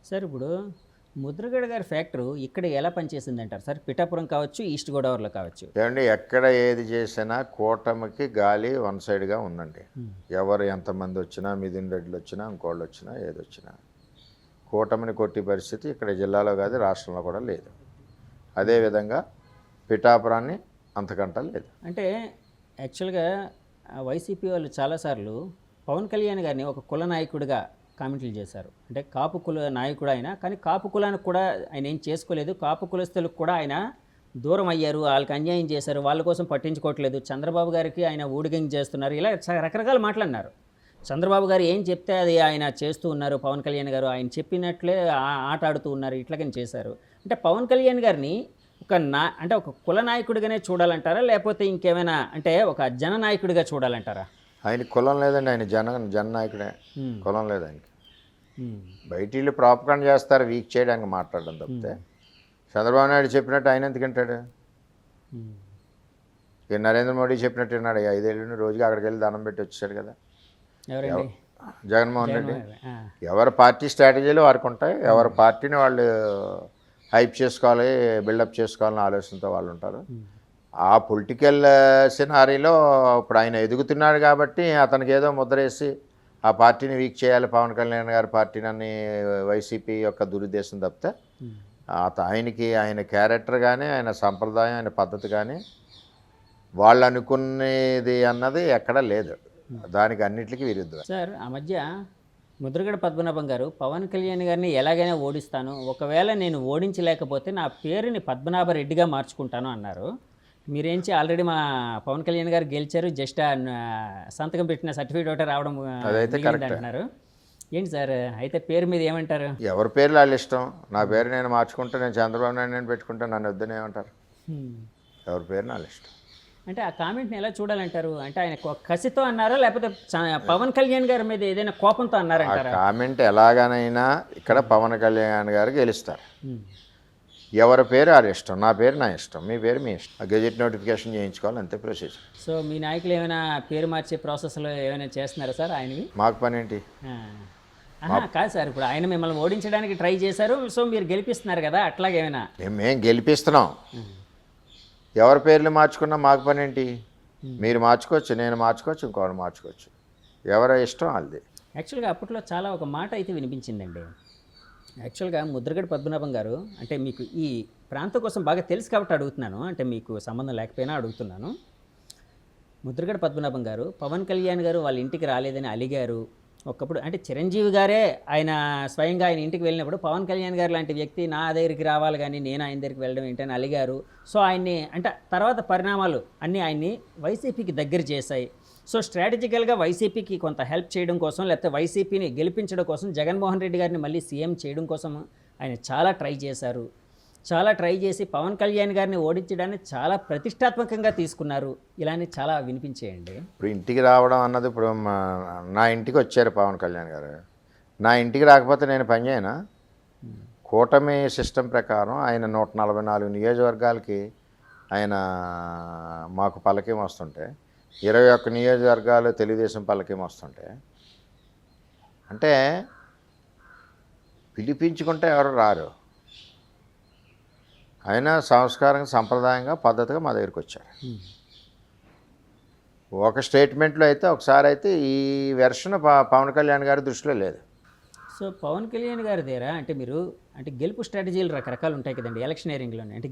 Sir ఇప్పుడు ముద్రగడ గారి factory ఇక్కడ ఎలా పనిచేసింది అంటారు సార్? పిఠాపురం కావచ్చు, ఈస్ట్ గోదావరిలో కావచ్చు. ఏమండి ఎక్కడ ఏది చేసినా కూటమికి గాలి వన్ సైడ్గా ఉందండి. ఎవరు ఎంతమంది వచ్చినా, మిథున్ రెడ్డిలు వచ్చినా, ఇంకోళ్ళు వచ్చినా, ఏది వచ్చినా కూటమిని కొట్టి పరిస్థితి ఇక్కడ జిల్లాలో కాదు, రాష్ట్రంలో కూడా లేదు. అదేవిధంగా పిఠాపురాన్ని అంతకంటా లేదు. అంటే యాక్చువల్గా వైసీపీ వాళ్ళు చాలాసార్లు పవన్ కళ్యాణ్ గారిని ఒక కుల నాయకుడిగా కామెంట్లు చేశారు. అంటే కాపు కుల నాయకుడు ఆయన, కానీ కాపు కులానికి కూడా ఆయన ఏం చేసుకోలేదు. కాపు కులస్తులకు కూడా ఆయన దూరం అయ్యారు, వాళ్ళకి అన్యాయం చేశారు, వాళ్ళ కోసం పట్టించుకోవట్లేదు, చంద్రబాబు గారికి ఆయన ఊడిగంగి చేస్తున్నారు, ఇలా రకరకాల మాట్లాడినారు. చంద్రబాబు గారు ఏం చెప్తే అది ఆయన చేస్తూ ఉన్నారు, పవన్ కళ్యాణ్ గారు ఆయన చెప్పినట్లే ఆట ఆడుతూ ఉన్నారు, ఇట్లాగని చేశారు. అంటే పవన్ కళ్యాణ్ గారిని అంటే ఒక కుల నాయకుడిగానే చూడాలంటారా, లేకపోతే ఇంకేమైనా అంటే ఒక జననాయకుడిగా చూడాలంటారా? ఆయన కులం లేదండి, ఆయన జననాయకుడే. కులం లేదు ఆయనకి. బయట వీళ్ళు ప్రాపకాండ చేస్తారు వీక్ చేయడానికి మాట్లాడడం తప్పితే చంద్రబాబు నాయుడు చెప్పినట్టు ఆయన ఎందుకు వింటాడు? ఇక నరేంద్ర మోడీ చెప్పినట్టు విన్నాడు. 5 ఏళ్ళు రోజుకి అక్కడికి వెళ్ళి దండం పెట్టి వచ్చాడు కదా జగన్మోహన్ రెడ్డి. ఎవరి పార్టీ స్ట్రాటజీలు వారికి ఉంటాయి, ఎవరి పార్టీని వాళ్ళు హైప్ చేసుకోవాలి, బిల్డప్ చేసుకోవాలని ఆలోచనతో వాళ్ళు ఉంటారు. ఆ పొలిటికల్ సినారీలో ఇప్పుడు ఆయన ఎదుగుతున్నాడు కాబట్టి అతనికి ఏదో ముద్రేసి ఆ పార్టీని వీక్ చేయాలి, పవన్ కళ్యాణ్ గారి పార్టీని అని వైసీపీ యొక్క దురుద్దేశం తప్పితే ఆయనకి ఆయన క్యారెక్టర్ కానీ, ఆయన సంప్రదాయం, ఆయన పద్ధతి కానీ వాళ్ళు అనుకునేది అన్నది ఎక్కడా లేదు. దానికి అన్నిటికీ విరుద్ధం. సార్ ఆ మధ్య ముద్రగడ పద్మనాభం గారు పవన్ కళ్యాణ్ గారిని ఎలాగైనా ఓడిస్తాను, ఒకవేళ నేను ఓడించలేకపోతే నా పేరుని పద్మనాభరెడ్డిగా మార్చుకుంటాను అన్నారు. మీరేంచి ఆల్రెడీ మా పవన్ కళ్యాణ్ గారు గెలిచారు, జస్ట్ సంతకం పెట్టిన సర్టిఫికేట్ ఒకటే రావడం అంటున్నారు. ఏంటి సార్ అయితే పేరు మీద ఏమంటారు? ఎవరి పేర్లు వాళ్ళు ఇష్టం. నా పేరు నేను మార్చుకుంటే నేను చంద్రబాబు నాయుడు నేను పెట్టుకుంటే నన్ను వద్దని ఏమంటారు? ఎవరి పేరు వాళ్ళు ఇష్టం. అంటే ఆ కామెంట్ని ఎలా చూడాలంటారు? అంటే ఆయన కసితో అన్నారా, లేకపోతే పవన్ కళ్యాణ్ గారి మీద ఏదైనా కోపంతో అన్నారంటారా? కామెంట్ ఎలాగనైనా ఇక్కడ పవన్ కళ్యాణ్ గారు గెలుస్తారు. ఎవరి పేరు వారి ఇష్టం. నా పేరు నా ఇష్టం, మీ పేరు మీ ఇష్టం. గెజెట్ నోటిఫికేషన్ చేయించుకోవాలి, అంతే ప్రొసీజర్. సో మీ నాయకులు ఏమైనా పేరు మార్చే ప్రాసెస్లో ఏమైనా చేస్తున్నారా సార్ ఆయనవి? మాకు పని ఏంటి? కాదు సార్, ఇప్పుడు ఆయన మిమ్మల్ని ఓడించడానికి ట్రై చేశారు, సో మీరు గెలిపిస్తున్నారు కదా, అట్లాగేమైనా? మేము గెలిపిస్తున్నాం. ఎవరి పేర్లు మార్చుకున్నా మాకు పని ఏంటి? మీరు మార్చుకోవచ్చు, నేను మార్చుకోవచ్చు, ఇంకోటి మార్చుకోవచ్చు, ఎవరి ఇష్టం వాళ్ళది. యాక్చువల్గా అప్పట్లో చాలా ఒక మాట అయితే వినిపించిందండి. యాక్చువల్గా ముద్రగడ పద్మనాభం గారు, అంటే మీకు ఈ ప్రాంతం కోసం బాగా తెలుసు కాబట్టి అడుగుతున్నాను, అంటే మీకు సంబంధం లేకపోయినా అడుగుతున్నాను. ముద్రగడ పద్మనాభం గారు పవన్ కళ్యాణ్ గారు వాళ్ళ ఇంటికి రాలేదని అలిగారు. ఒకప్పుడు అంటే చిరంజీవి గారే ఆయన స్వయంగా ఆయన ఇంటికి వెళ్ళినప్పుడు పవన్ కళ్యాణ్ గారు లాంటి వ్యక్తి నా దగ్గరికి రావాలి కానీ నేను ఆయన దగ్గరికి వెళ్ళడం ఏంటని అలిగారు. సో ఆయన్ని అంటే తర్వాత పరిణామాలు అన్నీ ఆయన్ని వైసీపీకి దగ్గర చేశాయి. సో స్ట్రాటజికల్గా వైసీపీకి కొంత హెల్ప్ చేయడం కోసం, లేకపోతే వైసీపీని గెలిపించడం కోసం, జగన్మోహన్ రెడ్డి గారిని మళ్ళీ సీఎం చేయడం కోసం ఆయన చాలా ట్రై చేశారు. చాలా ట్రై చేసి పవన్ కళ్యాణ్ గారిని ఓడించడాన్ని చాలా ప్రతిష్టాత్మకంగా తీసుకున్నారు. ఇలానే చాలా వినిపించేయండి. ఇప్పుడు ఇంటికి రావడం అన్నది, ఇప్పుడు నా ఇంటికి వచ్చారు పవన్ కళ్యాణ్ గారు, నా ఇంటికి రాకపోతే నేను పని చేయనా? కూటమి సిస్టమ్ ప్రకారం ఆయన 144 నియోజకవర్గాలకి ఆయన మాకు పల్లకీం వస్తుంటే, 21 నియోజకవర్గాలు తెలుగుదేశం పల్లకీం వస్తుంటే, అంటే పిలిపించుకుంటే ఎవరు రారు. ఆయన సంస్కారంగా, సంప్రదాయంగా, పద్ధతిగా మా దగ్గరికి వచ్చారు. ఒక స్టేట్మెంట్లో అయితే ఒకసారి అయితే ఈ వెర్షన్ పవన్ కళ్యాణ్ గారి దృష్టిలో లేదు. సో పవన్ కళ్యాణ్ గారి దగ్గర అంటే మీరు అంటే గెలుపు స్ట్రాటజీలు రకరకాలు ఉంటాయి కదండి ఎలక్షనీరింగ్లోనే, అంటే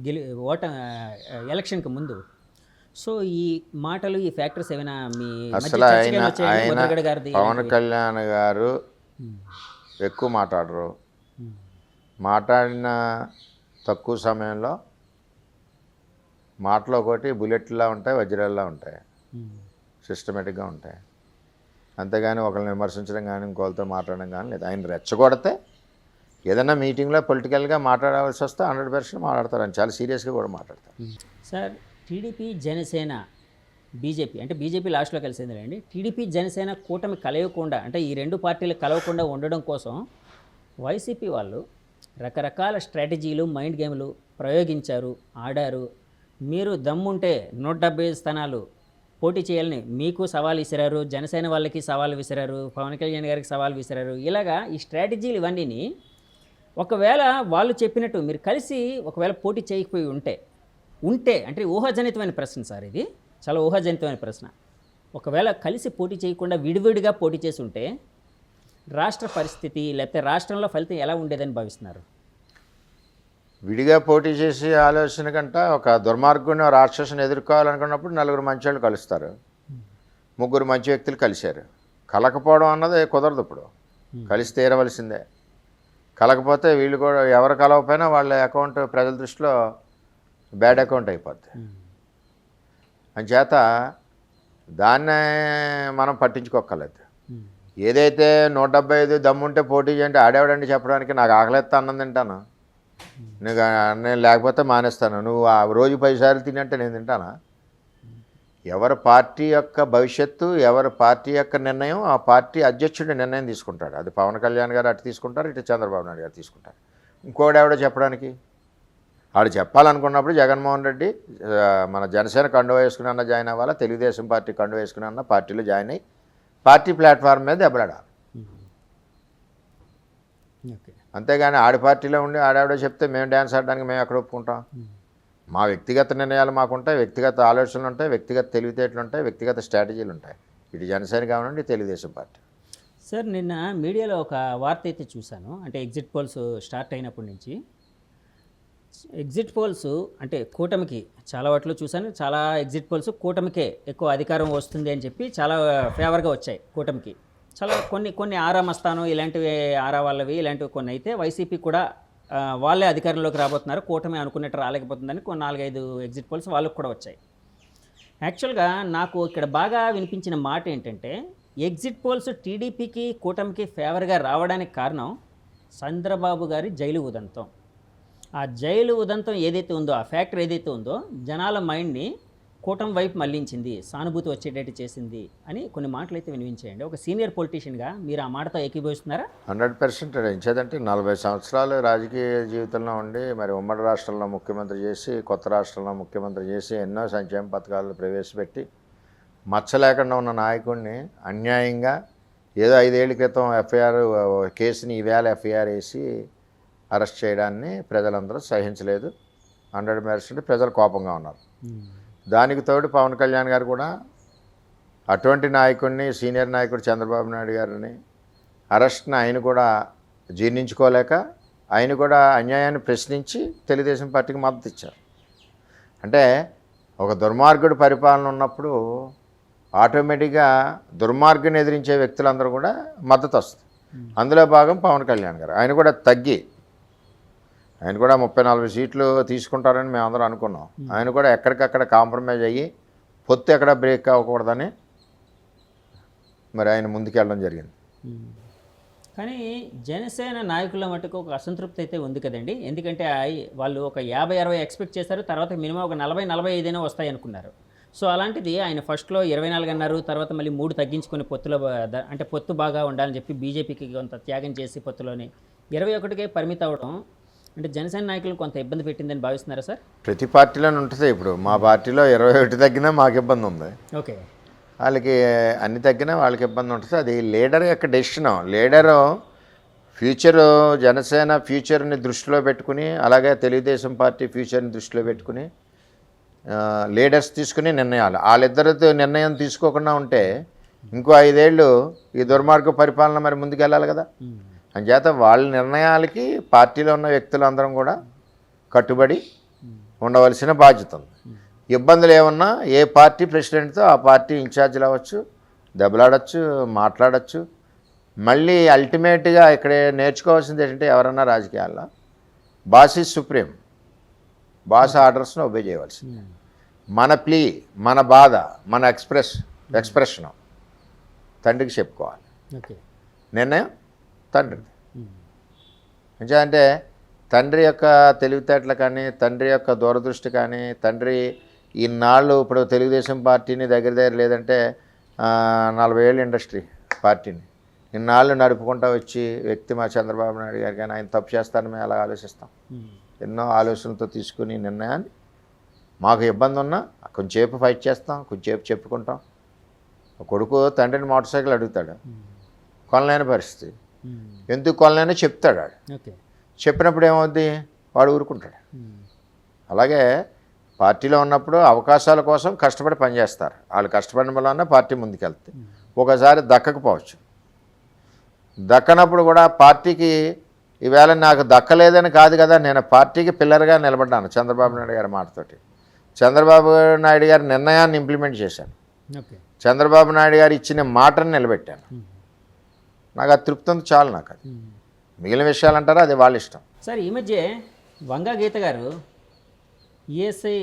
ఎలక్షన్కి ముందు. సో ఈ మాటలు, ఈ ఫ్యాక్టర్స్ ఏమైనా మీ అసలు పవన్ కళ్యాణ్ గారు ఎక్కువ మాట్లాడరు. మాట్లాడిన తక్కువ సమయంలో మాటలు ఒకటి బుల్లెట్లా ఉంటాయి, వజ్రాల్లా ఉంటాయి, సిస్టమేటిక్గా ఉంటాయి. అంతేగాని ఒకరిని విమర్శించడం కానీ, ఇంకోళ్ళతో మాట్లాడడం కానీ లేదు. ఆయన రెచ్చగొడితే ఏదైనా మీటింగ్లో పొలిటికల్గా మాట్లాడవలసి వస్తే 100% మాట్లాడతారు. ఆయన చాలా సీరియస్గా కూడా మాట్లాడతారు. సార్ టీడీపీ, జనసేన, బీజేపీ, అంటే బీజేపీ లాస్ట్లో కలిసింది అండి. టీడీపీ, జనసేన కూటమి కలవకుండా, అంటే ఈ రెండు పార్టీలు కలవకుండా ఉండడం కోసం వైసీపీ వాళ్ళు రకరకాల స్ట్రాటజీలు, మైండ్ గేమ్లు ప్రయోగించారు, ఆడారు. మీరు దమ్ముంటే 170 స్థానాలు పోటీ చేయాలని మీకు సవాల్ విసిరారు, జనసేన వాళ్ళకి సవాల్ విసిరారు, పవన్ కళ్యాణ్ గారికి సవాల్ విసిరారు. ఇలాగా ఈ స్ట్రాటజీలు ఇవన్నీని ఒకవేళ వాళ్ళు చెప్పినట్టు మీరు కలిసి ఒకవేళ పోటీ చేయకపోయి ఉంటే అంటే ఊహాజనితమైన ప్రశ్న సార్, ఇది చాలా ఊహాజనితమైన ప్రశ్న. ఒకవేళ కలిసి పోటీ చేయకుండా విడివిడిగా పోటీ చేసి ఉంటే రాష్ట్ర పరిస్థితి లేకపోతే రాష్ట్రంలో ఫలితం ఎలా ఉండేదని భావిస్తున్నారు? విడిగా పోటీ చేసే ఆలోచన కంటే ఒక దుర్మార్గుని రాక్షసుని ఎదుర్కోవాలనుకున్నప్పుడు నలుగురు మంచి వాళ్ళు కలుస్తారు, ముగ్గురు మంచి వ్యక్తులు కలిశారు. కలకపోవడం అన్నది కుదరదు. ఇప్పుడు కలిసి తీరవలసిందే. కలకపోతే వీళ్ళు కూడా ఎవరు కలవకపోయినా వాళ్ళ అకౌంట్ ప్రజల దృష్టిలో బ్యాడ్ అకౌంట్ అయిపోద్ది. అంచేత దాన్నే మనం పట్టించుకోక్కర్లేదు. ఏదైతే 175 దమ్ముంటే పోటీ చేయంటే ఆడేవాడండి చెప్పడానికి, నాకు ఆకలిస్తే అన్నం తింటాను, నేను లేకపోతే మానేస్తాను, నువ్వు ఆ రోజు 10 సార్లు తినంటే నేను తింటానా? ఎవరి పార్టీ యొక్క భవిష్యత్తు, ఎవరి పార్టీ యొక్క నిర్ణయం ఆ పార్టీ అధ్యక్షుడి నిర్ణయం తీసుకుంటాడు. అది పవన్ కళ్యాణ్ గారు అటు తీసుకుంటారు, ఇటు చంద్రబాబు నాయుడు గారు తీసుకుంటారు. ఇంకోటి ఎవడో చెప్పడానికి, ఆడు చెప్పాలనుకున్నప్పుడు జగన్మోహన్ రెడ్డి మన జనసేన కండువా వేసుకుని అన్న జాయిన్ అవ్వాలా, తెలుగుదేశం పార్టీ కండువా వేసుకుని అన్న పార్టీలో జాయిన్ అయ్యి పార్టీ ప్లాట్ఫామ్ మీద దెబ్బలాడాలి. అంతేగాని ఆడి పార్టీలో ఉండి ఆడావిడో చెప్తే మేము డ్యాన్స్ ఆడడానికి మేము ఎక్కడ ఒప్పుకుంటాం? మా వ్యక్తిగత నిర్ణయాలు మాకుంటాయి, వ్యక్తిగత ఆలోచనలు ఉంటాయి, వ్యక్తిగత తెలివితేటలు ఉంటాయి, వ్యక్తిగత స్ట్రాటజీలు ఉంటాయి. ఇటు జనసేన కావాలండి, తెలుగుదేశం పార్టీ. సార్, నిన్న మీడియాలో ఒక వార్త అయితే చూశాను. అంటే ఎగ్జిట్ పోల్స్ స్టార్ట్ అయినప్పటి నుంచి ఎగ్జిట్ పోల్స్ అంటే కూటమికి చాలా వాటిలో చూశాను, చాలా ఎగ్జిట్ పోల్స్ కూటమికే ఎక్కువ అధికారం వస్తుంది అని చెప్పి చాలా ఫేవర్గా వచ్చాయి కూటమికి. చాలా కొన్ని ఆరా మస్తాను ఇలాంటివి ఆరా వాళ్ళవి ఇలాంటివి కొన్ని అయితే వైసీపీ కూడా వాళ్ళే అధికారంలోకి రాబోతున్నారు, కూటమి అనుకున్నట్టు రాలేకపోతుందని 4-5 ఎగ్జిట్ పోల్స్ వాళ్ళకు కూడా వచ్చాయి. యాక్చువల్గా నాకు ఇక్కడ బాగా వినిపించిన మాట ఏంటంటే, ఎగ్జిట్ పోల్స్ టీడీపీకి కూటమికి ఫేవర్గా రావడానికి కారణం చంద్రబాబు గారి జైలు ఉదంతం. ఆ జైలు ఉదంతం ఏదైతే ఉందో, ఆ ఫ్యాక్టర్ ఏదైతే ఉందో జనాల మైండ్ని కూటమి వైపు మళ్లించింది, సానుభూతి వచ్చేటట్టు చేసింది అని కొన్ని మాటలు అయితే వినిపించేయండి. ఒక సీనియర్ పొలిటీషియన్గా మీరు ఆ మాటతో ఏకీభవిస్తున్నారా? 100% ఎంచేదంటే 40 సంవత్సరాలు రాజకీయ జీవితంలో ఉండి మరి ఉమ్మడి రాష్ట్రంలో ముఖ్యమంత్రి చేసి, కొత్త రాష్ట్రంలో ముఖ్యమంత్రి చేసి, ఎన్నో సంక్షేమ పథకాలు ప్రవేశపెట్టి మచ్చ లేకుండా ఉన్న నాయకుడిని అన్యాయంగా ఏదో 5 ఏళ్ల క్రితం ఎఫ్ఐఆర్ కేసుని ఈవేళ ఎఫ్ఐఆర్ వేసి అరెస్ట్ చేయడాన్ని ప్రజలందరూ సహించలేదు. 100% ప్రజలు కోపంగా ఉన్నారు. దానికి తోడు పవన్ కళ్యాణ్ గారు కూడా అటువంటి నాయకుడిని, సీనియర్ నాయకుడు చంద్రబాబు నాయుడు గారిని అరెస్ట్ని ఆయన కూడా జీర్ణించుకోలేక ఆయన కూడా అన్యాయాన్ని ప్రశ్నించి తెలుగుదేశం పార్టీకి మద్దతు ఇచ్చారు. అంటే ఒక దుర్మార్గుడు పరిపాలన ఉన్నప్పుడు ఆటోమేటిక్గా దుర్మార్గుని ఎదిరించే వ్యక్తులందరూ కూడా మద్దతు వస్తుంది. అందులో భాగం పవన్ కళ్యాణ్ గారు. ఆయన కూడా ఆయన కూడా 30-40 సీట్లు తీసుకుంటారని మేము అందరం అనుకున్నాం. ఆయన కూడా ఎక్కడికక్కడ కాంప్రమైజ్ అయ్యి పొత్తు ఎక్కడ బ్రేక్ అవ్వకూడదని మరి ఆయన ముందుకెళ్ళడం జరిగింది. కానీ జనసేన నాయకుల మటుకు ఒక అసంతృప్తి అయితే ఉంది కదండి. ఎందుకంటే వాళ్ళు ఒక 50-60 ఎక్స్పెక్ట్ చేశారు, తర్వాత మినిమం ఒక 40-45 వస్తాయి అనుకున్నారు. సో అలాంటిది ఆయన ఫస్ట్లో 24 అన్నారు, తర్వాత మళ్ళీ 3 తగ్గించుకొని పొత్తులో అంటే పొత్తు బాగా ఉండాలని చెప్పి బీజేపీకి కొంత త్యాగం చేసి పొత్తులోని 21కే పరిమితం అవ్వడం అంటే జనసేన నాయకులు కొంత ఇబ్బంది పెట్టిందని భావిస్తున్నారా సార్? ప్రతి పార్టీలోనే ఉంటుంది. ఇప్పుడు మా పార్టీలో 21 తగ్గినా మాకు ఇబ్బంది ఉంది. ఓకే, వాళ్ళకి అన్ని తగ్గినా వాళ్ళకి ఇబ్బంది ఉంటుంది. అది లీడర్ యొక్క డెసిషన్. లీడరు ఫ్యూచరు, జనసేన ఫ్యూచర్ని దృష్టిలో పెట్టుకుని, అలాగే తెలుగుదేశం పార్టీ ఫ్యూచర్ని దృష్టిలో పెట్టుకుని లీడర్స్ తీసుకుని నిర్ణయాలు. వాళ్ళిద్దరితో నిర్ణయం తీసుకోకుండా ఉంటే ఇంకో 5 ఏళ్ళు ఈ దుర్మార్గ పరిపాలన మరి ముందుకెళ్ళాలి కదా. అంచేత వాళ్ళ నిర్ణయాలకి పార్టీలో ఉన్న వ్యక్తులందరం కూడా కట్టుబడి ఉండవలసిన బాధ్యత ఉంది. ఇబ్బందులు ఏమన్నా ఏ పార్టీ ప్రెసిడెంట్తో ఆ పార్టీ ఇన్ఛార్జీలు అవ్వచ్చు, దెబ్బలాడచ్చు, మాట్లాడచ్చు. మళ్ళీ అల్టిమేట్గా ఇక్కడ నేర్చుకోవాల్సింది ఏంటంటే, ఎవరన్నా రాజకీయాల్లో బాస్ ఈజ్ సుప్రీం, బాస్ ఆర్డర్స్ను ఒబే చేయవలసింది. మన ప్లీ, మన బాధ, మన ఎక్స్ప్రెషను తండ్రికి చెప్పుకోవాలి. నిర్ణయం తండ్రి. అంటే తండ్రి యొక్క తెలివితేటలు కానీ, తండ్రి యొక్క దూరదృష్టి కానీ, తండ్రి ఇన్నాళ్ళు ఇప్పుడు తెలుగుదేశం పార్టీని దగ్గర లేదంటే 40 ఏళ్ళు ఇండస్ట్రీ పార్టీని ఇన్నాళ్ళు నడుపుకుంటూ వచ్చి వ్యక్తి మా చంద్రబాబు నాయుడు గారు, కానీ ఆయన తప్పు చేస్తారని మేము అలా ఆలోచిస్తాం. ఎన్నో ఆలోచనలతో తీసుకుని నిర్ణయాన్ని మాకు ఇబ్బంది ఉన్నా కొంచెంసేపు ఫైట్ చేస్తాం, కొంచెంసేపు చెప్పుకుంటాం. కొడుకు తండ్రిని మోటార్ సైకిల్ అడుగుతాడు, కొనలేని పరిస్థితి. ఎందుకు కొనలేనో చెప్తాడు వాడు. ఓకే. చెప్పినప్పుడు ఏమవుద్ది, వాడు ఊరుకుంటాడు. అలాగే పార్టీలో ఉన్నప్పుడు అవకాశాల కోసం కష్టపడి పనిచేస్తారు. వాళ్ళు కష్టపడిన వల్ల పార్టీ ముందుకెళ్తుంది. ఒకసారి దక్కకపోవచ్చు, దక్కనప్పుడు కూడా పార్టీకి ఈవేళ నాకు దక్కలేదని కాదు కదా, నేను పార్టీకి పిల్లర్గా నిలబడ్డాను చంద్రబాబు నాయుడు గారి మాటతోటి. చంద్రబాబు నాయుడు గారి నిర్ణయాన్ని ఇంప్లిమెంట్ చేశాను. ఓకే. చంద్రబాబు నాయుడు గారు ఇచ్చిన మాటను నిలబెట్టాను. నాకు ఆ తృప్తి ఉంది, చాలు నాకు. అది మిగిలిన విషయాలు అంటారా, అది వాళ్ళ ఇష్టం. సార్ ఈ మధ్య వంగా గీత గారు ఈఎస్ఐ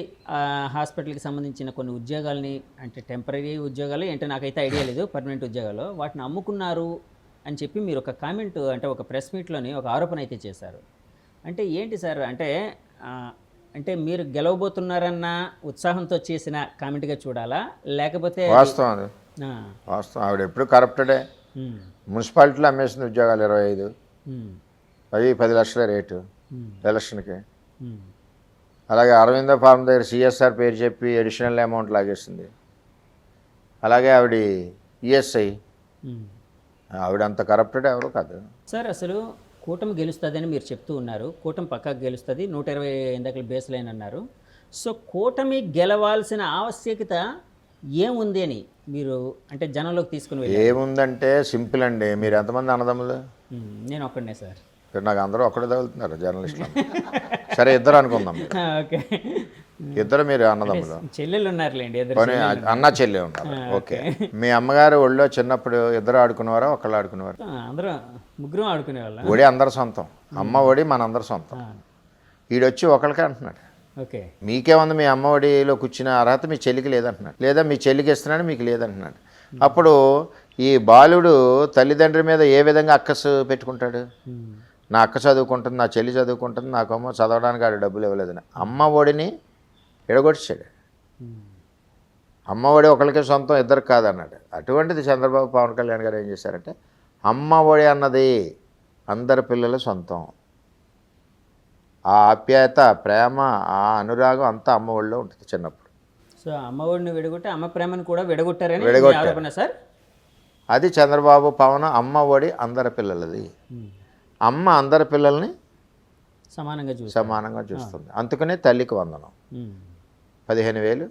హాస్పిటల్కి సంబంధించిన కొన్ని ఉద్యోగాల్ని, అంటే టెంపరీ ఉద్యోగాలు ఏంటో నాకైతే ఐడియా లేదు, పర్మనెంట్ ఉద్యోగాలు వాటిని అమ్ముకున్నారు అని చెప్పి మీరు ఒక కామెంట్, అంటే ఒక ప్రెస్ మీట్లోని ఒక ఆరోపణ అయితే చేశారు. అంటే ఏంటి సార్, అంటే మీరు గెలవబోతున్నారన్న ఉత్సాహంతో చేసిన కామెంట్గా చూడాలా, లేకపోతే వాస్తవం అది, వాస్తవం. ఆవిడ ఎప్పుడు కరప్టెడే. మున్సిపాలిటీలో అమ్మేసిన ఉద్యోగాలు 25, అవి 10 లక్షల రేటు ఎలక్షన్కి. అలాగే అరవిందో ఫార్మ్ దగ్గర సిఎస్ఆర్ పేరు చెప్పి అడిషనల్ అమౌంట్ లాగేసింది. అలాగే ఆవిడ ఈఎస్ఐ, ఆవిడ అంత కరప్టెడ్ ఎవరు కాదు సార్. అసలు కూటమి గెలుస్తుందని మీరు చెప్తూ ఉన్నారు, కూటమి పక్కాగా గెలుస్తుంది, 120 ఇందాకలు బేస్ లైన్ అన్నారు. సో కూటమి గెలవాల్సిన ఆవశ్యకత ఏముంది అని మీరు అంటే జనంలోకి తీసుకుని వెళ్ళారు? ఏముందంటే సింపుల్ అండి. మీరు ఎంతమంది అన్నదమ్ములు? నేను ఒక్కడనే సార్. నాకు అందరూ ఒక్కడే తగులుతున్నారు జర్నలిస్టులు. సరే, ఇద్దరు అనుకుందాం. ఓకే, ఇద్దరు మీరు అన్నదమ్ములు. చెల్లెలు ఉన్నారులేండి, అన్న చెల్లి ఉన్నారు. ఓకే. మీ అమ్మగారు ఒళ్ళో చిన్నప్పుడు ఇద్దరు ఆడుకునేవారా, ఒకళ్ళు ఆడుకునేవారు? అందరూ ముగ్గురు ఆడుకునేవాళ్ళం. ఒడి అందరు సొంతం, అమ్మ ఒడి మనందరు సొంతం. ఈడొచ్చి ఒకళ్ళకే అంటున్నాడు. ఓకే. మీకేముంది, మీ అమ్మ ఒడిలో కూర్చునే అర్హత మీ చెల్లికి లేదంటున్నాడు, లేదా మీ చెల్లికి ఇస్తున్నాడు మీకు లేదంటున్నాడు. అప్పుడు ఈ బాలుడు తల్లిదండ్రి మీద ఏ విధంగా అక్కసు పెట్టుకుంటాడు? నా అక్క చదువుకుంటుంది, నా చెల్లి చదువుకుంటుంది, నాకేమో చదవడానికి ఆడు డబ్బులు ఇవ్వలేదని అమ్మ ఒడిని ఎడగొట్టాడు. అమ్మ ఒడి ఒకరికే సొంతం, ఇద్దరికి కాదన్నాడు. అటువంటిది చంద్రబాబు పవన్ కళ్యాణ్ గారు ఏం చేశారంటే, అమ్మ ఒడి అన్నది అందరి పిల్లల సొంతం. ఆ ఆప్యాయత, ప్రేమ, ఆ అనురాగం అంతా అమ్మ ఒడిలో ఉంటుంది చిన్నప్పుడు. సో అమ్మ ఒడిని విడగొట్టి అమ్మ ప్రేమను కూడా విడగొట్టారని ఆరోపణ సార్. అది చంద్రబాబు పవన్ అమ్మ ఒడి అందరి పిల్లలది. అమ్మ అందరి పిల్లల్ని సమానంగా చూస్తుంది. అందుకనే తల్లికి వందనం 15,000